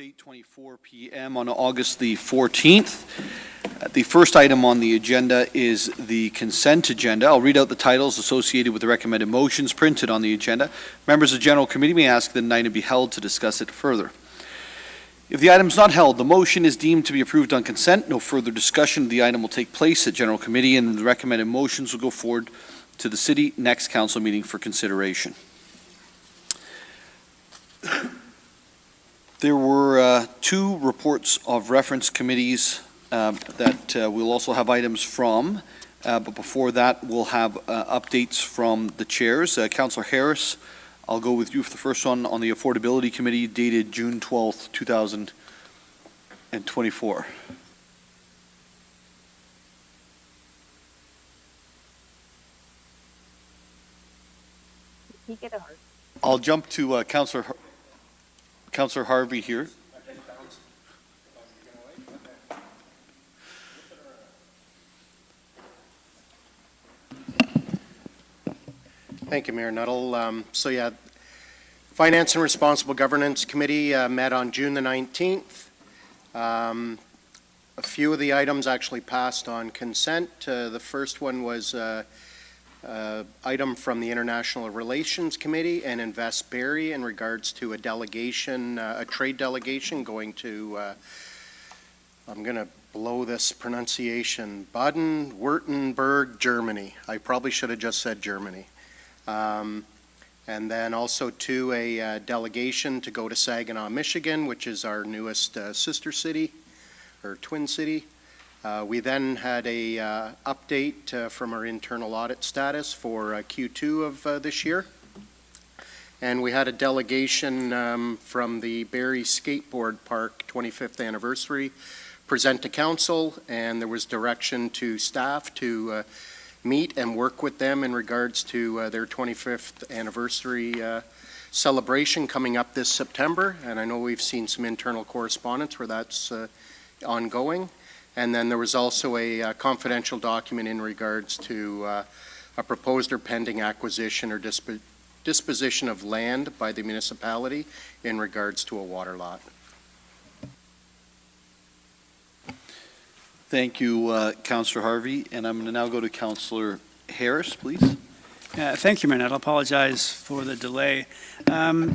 8:24 p.m. on August the 14th. The first item on the agenda is the consent agenda. I'll read out the titles associated with the recommended motions printed on the agenda. Members of the General Committee may ask that an item be held to discuss it further. If the item is not held, the motion is deemed to be approved on consent. No further discussion of the item will take place at General Committee, and the recommended motions will go forward to the City next Council meeting for consideration. There were two reports of reference committees that we'll also have items from, but before that we'll have updates from the chairs. Councillor Harris, I'll go with you for the first one on the Affordability Committee dated June 12th, 2024. I'll jump to Councillor Harvey here. Thank you, Mayor Nuttall. Finance and Responsible Governance Committee met on June the 19th. A few of the items actually passed on consent. The first one was item from the International Relations Committee and Invest Barrie in regards to a delegation, a trade delegation going to, I'm going to blow this pronunciation, Baden-Württemberg, Germany. I probably should have just said Germany. And then also to a delegation to go to Saginaw, Michigan, which is our newest sister city, or twin city. We then had a update from our internal audit status for Q2 of this year. And we had a delegation from the Barrie Skateboard Park 25th anniversary present to council, and there was direction to staff to meet and work with them in regards to their 25th anniversary celebration coming up this September. And I know we've seen some internal correspondence where that's ongoing. And then there was also a confidential document in regards to a proposed or pending acquisition or disposition of land by the municipality in regards to a water lot. Thank you, Councillor Harvey, and I'm going to now go to Councillor Harris, please. Thank you, Mayor. I'll apologize for the delay. At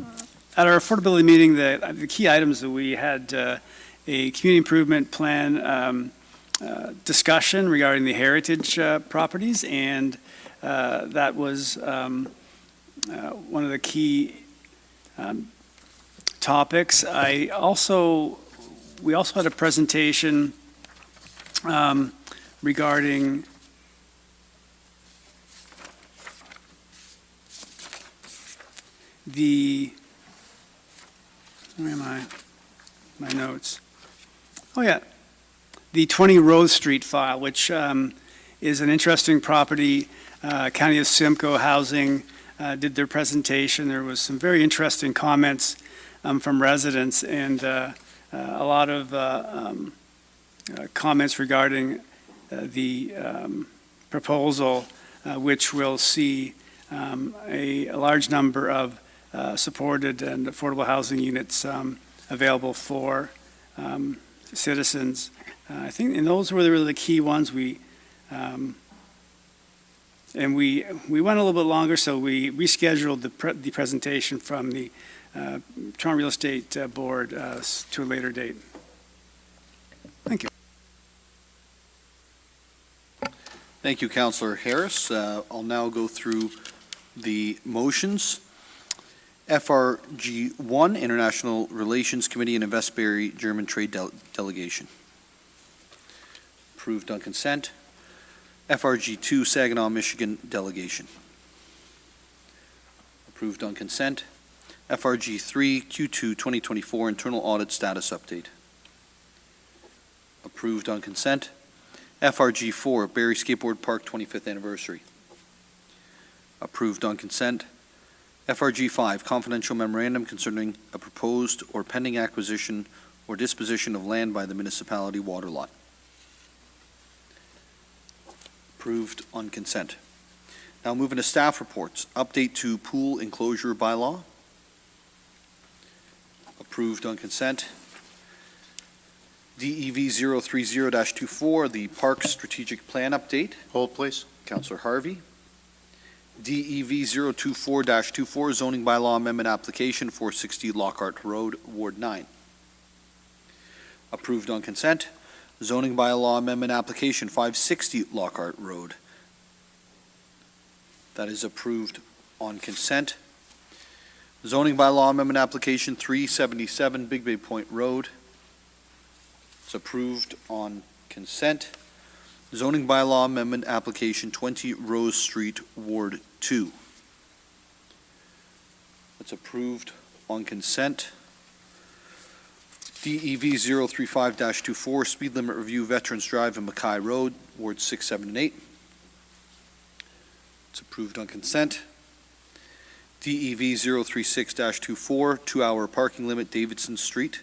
our affordability meeting, the key items that we had a community improvement plan discussion regarding the heritage properties, and that was one of the key topics. We also had a presentation regarding where am I? My notes. Oh yeah, the 20 Rose Street file, which is an interesting property. County of Simcoe Housing did their presentation. There was some very interesting comments from residents, and a lot of comments regarding the proposal, which will see a large number of supported and affordable housing units available for citizens. I think, and those were really the key ones. We went a little bit longer, so we rescheduled the presentation from the Toronto Real Estate Board to a later date. Thank you. Thank you, Councillor Harris. I'll now go through the motions. FRG1, International Relations Committee and Invest Barrie German Trade Delegation. Approved on consent. FRG2, Saginaw, Michigan Delegation. Approved on consent. FRG3, Q2 2024 Internal Audit Status Update. Approved on consent. FRG4, Barrie Skateboard Park 25th Anniversary. Approved on consent. FRG5, Confidential Memorandum concerning a proposed or pending acquisition or disposition of land by the municipality water lot. Approved on consent. Now moving to staff reports. Update to pool enclosure bylaw. Approved on consent. DEV 030-24, the Parks Strategic Plan Update. Hold, please. Councillor Harvey. DEV 024-24, Zoning Bylaw Amendment Application, 460 Lockhart Road, Ward 9. Approved on consent. Zoning Bylaw Amendment Application, 560 Lockhart Road. That is approved on consent. Zoning Bylaw Amendment Application, 377 Big Bay Point Road. It's approved on consent. Zoning Bylaw Amendment Application, 20 Rose Street, Ward 2. That's approved on consent. DEV 035-24, Speed Limit Review, Veterans Drive and Mackay Road, Wards 6, 7, and 8. It's approved on consent. DEV 036-24, 2-hour parking limit, Davidson Street.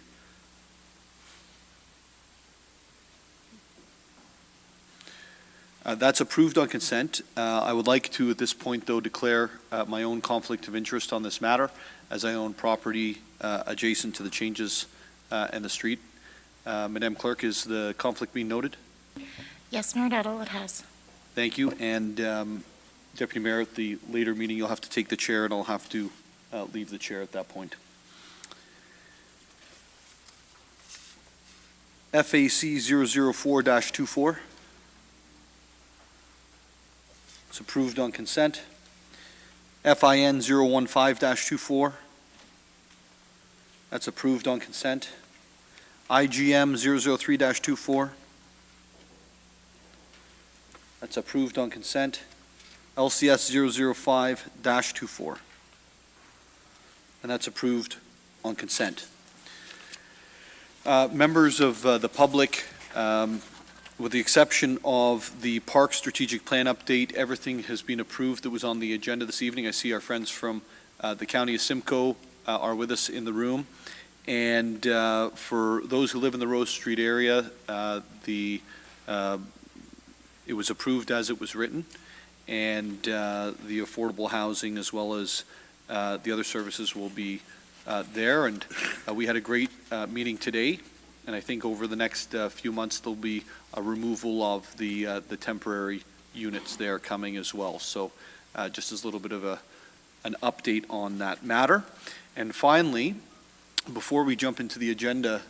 That's approved on consent. I would like to, at this point, though, declare my own conflict of interest on this matter, as I own property adjacent to the changes in the street. Madam Clerk, is the conflict being noted? Yes, Mayor Nuttall, it has. Thank you. And Deputy Mayor, at the later meeting, you'll have to take the chair, and I'll have to leave the chair at that point. FAC 004-24. It's approved on consent. FIN 015-24. That's approved on consent. IGM 003-24. That's approved on consent. LCS 005-24. And that's approved on consent. Members of the public, with the exception of the Park Strategic Plan Update, everything has been approved that was on the agenda this evening. I see our friends from the County of Simcoe are with us in the room. And for those who live in the Rose Street area, it was approved as it was written. And the affordable housing as well as the other services will be there. And we had a great meeting today. And I think over the next few months, there'll be a removal of the temporary units there coming as well. So just as a little bit of an update on that matter. And finally, before we jump into the agenda,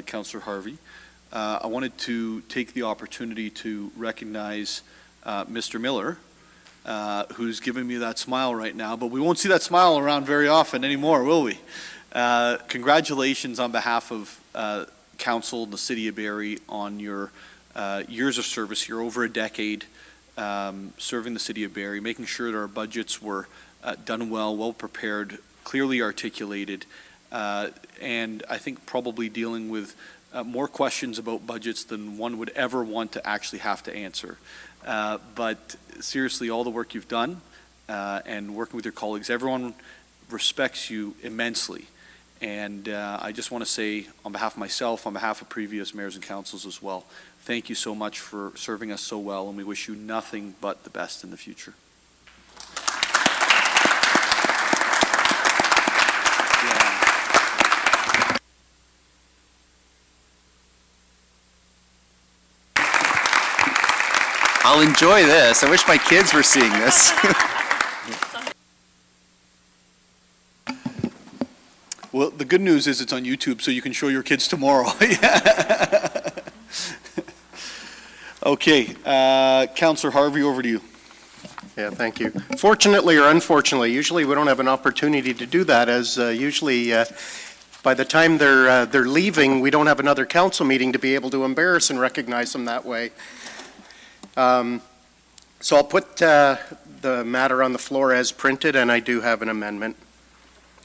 Councillor Harvey, I wanted to take the opportunity to recognize Mr. Miller, who's giving me that smile right now, but we won't see that smile around very often anymore, will we? Congratulations on behalf of Council and the City of Barrie on your years of service here, over a decade, serving the City of Barrie, making sure that our budgets were done well prepared, clearly articulated, and I think probably dealing with more questions about budgets than one would ever want to actually have to answer. But seriously, all the work you've done and working with your colleagues, everyone respects you immensely. And I just want to say, on behalf of myself, on behalf of previous mayors and councils as well, thank you so much for serving us so well, and we wish you nothing but the best in the future. I'll enjoy this. I wish my kids were seeing this. Well, the good news is it's on YouTube, so you can show your kids tomorrow. Okay, Councillor Harvey, over to you. Yeah, thank you. Fortunately or unfortunately, usually we don't have an opportunity to do that, as usually by the time they're leaving, we don't have another council meeting to be able to embarrass and recognize them that way. So I'll put the matter on the floor as printed, and I do have an amendment.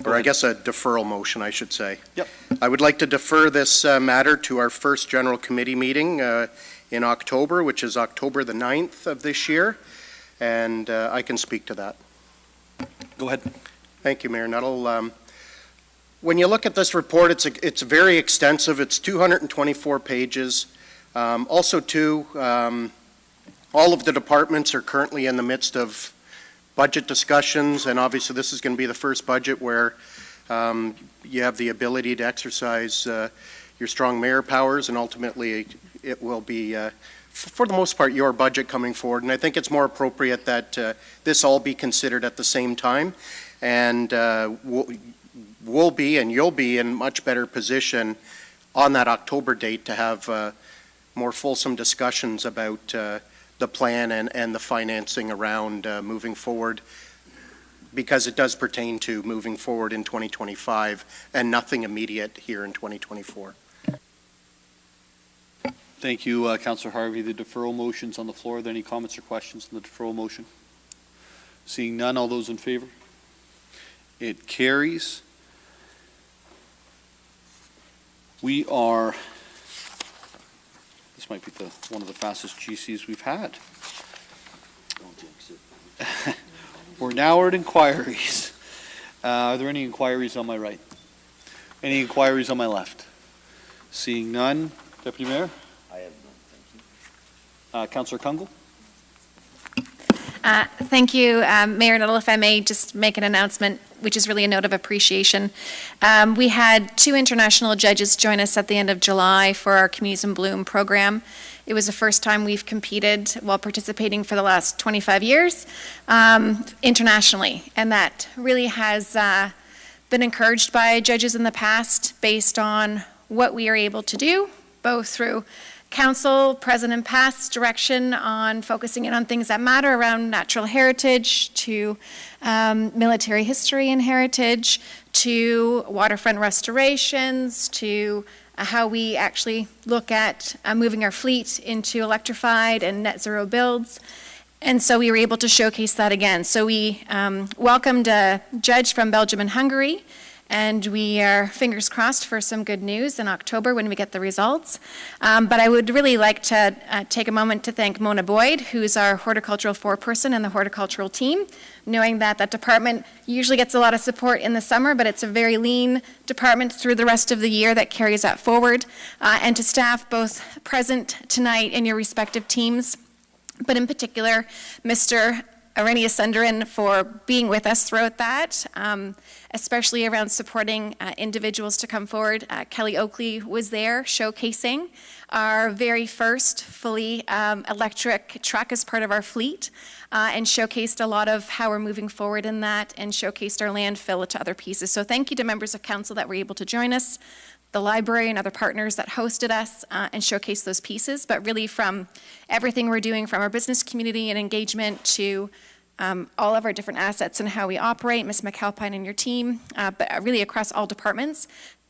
Or I guess a deferral motion, I should say. Yep. I would like to defer this matter to our first general committee meeting in October, which is October the 9th of this year, and I can speak to that. Go ahead. Thank you, Mayor Nuttall. When you look at this report, it's very extensive. It's 224 pages. Also, too, all of the departments are currently in the midst of budget discussions, and obviously this is going to be the first budget where you have the ability to exercise your strong mayor powers, and ultimately it will be, for the most part, your budget coming forward. And I think it's more appropriate that this all be considered at the same time, and we'll be and you'll be in much better position on that October date to have more fulsome discussions about the plan and the financing around moving forward, because it does pertain to moving forward in 2025 and nothing immediate here in 2024. Thank you, Councillor Harvey. The deferral motion's on the floor. Are there any comments or questions on the deferral motion? Seeing none, all those in favor? It carries. We are, this might be one of the fastest GCs we've had. Don't jinx it. We're now at inquiries. Are there any inquiries on my right? Any inquiries on my left? Seeing none. Deputy Mayor? I have none, thank you. Councillor Kungle? Thank you, Mayor Nuttall. If I may just make an announcement, which is really a note of appreciation. We had 2 international judges join us at the end of July for our Communities in Bloom program. It was the first time we've competed while participating for the last 25 years internationally, and that really has been encouraged by judges in the past based on what we are able to do, both through Council, present and past direction on focusing in on things that matter around natural heritage, to military history and heritage, to waterfront restorations, to how we actually look at moving our fleet into electrified and net zero builds. And so we were able to showcase that again. So we welcomed a judge from Belgium and Hungary, and we are fingers crossed for some good news in October when we get the results. But I would really like to take a moment to thank Mona Boyd, who's our horticultural foreperson and the horticultural team, knowing that that department usually gets a lot of support in the summer, but it's a very lean department through the rest of the year that carries that forward. And to staff both present tonight in your respective teams, but in particular, Mr. Arrhenius Sundarin for being with us throughout that, especially around supporting individuals to come forward. Kelly Oakley was there showcasing our very first fully electric truck as part of our fleet, and showcased a lot of how we're moving forward in that, and showcased our landfill to other pieces. So thank you to members of council that were able to join us, the library and other partners that hosted us and showcased those pieces, but really from everything we're doing from our business community and engagement to all of our different assets and how we operate, Ms. McAlpine and your team, but really across all departments.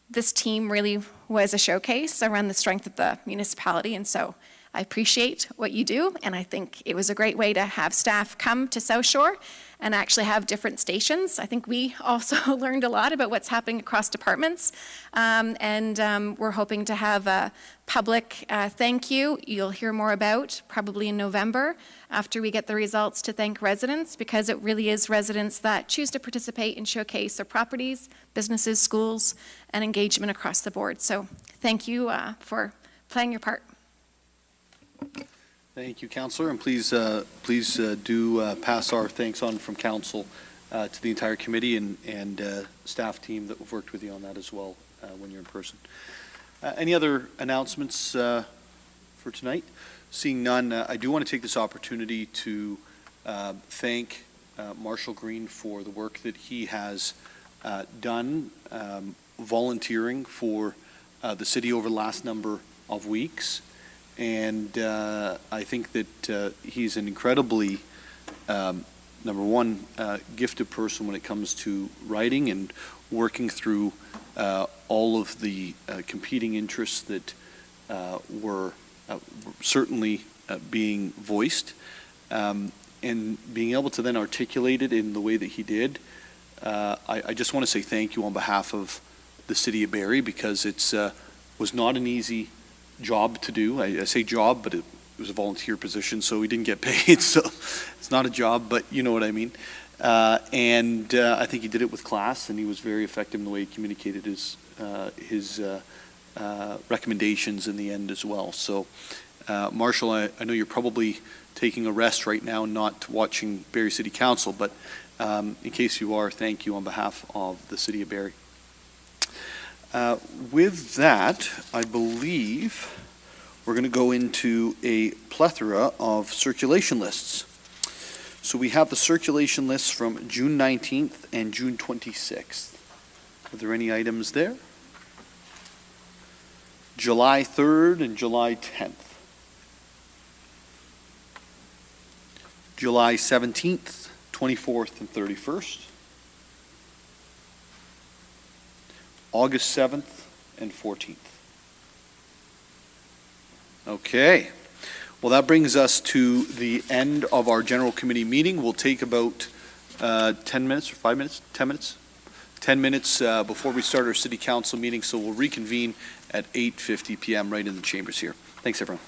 This team really was a showcase around the strength of the municipality, and so I appreciate what you do, and I think it was a great way to have staff come to South Shore and actually have different stations. I think we also learned a lot about what's happening across departments, and we're hoping to have a public thank you. You'll hear more about probably in November after we get the results, to thank residents, because it really is residents that choose to participate and showcase their properties, businesses, schools, and engagement across the board. So thank you for playing your part. Thank you, Councillor, and please do pass our thanks on from Council to the entire committee and staff team that have worked with you on that as well when you're in person. Any other announcements for tonight? Seeing none, I do want to take this opportunity to thank Marshall Green for the work that he has done volunteering for the city over the last number of weeks. And I think that he's an incredibly, number one, gifted person when it comes to writing and working through all of the competing interests that were certainly being voiced, and being able to then articulate it in the way that he did. I just want to say thank you on behalf of the City of Barrie, because it's was not an easy job to do. I say job, but it was a volunteer position, so we didn't get paid, so it's not a job, but you know what I mean. And I think he did it with class, and he was very effective in the way he communicated his recommendations in the end as well. So, Marshall, I know you're probably taking a rest right now, not watching Barrie City Council, but in case you are, thank you on behalf of the City of Barrie. With that, I believe we're going to go into a plethora of circulation lists. So we have the circulation lists from June 19th and June 26th. Are there any items there? July 3rd and July 10th. July 17th, 24th, and 31st. August 7th and 14th. Okay. Well, that brings us to the end of our general committee meeting. We'll take about 10 minutes or 5 minutes, 10 minutes? 10 minutes before we start our city council meeting, so we'll reconvene at 8:50 p.m. right in the chambers here. Thanks, everyone.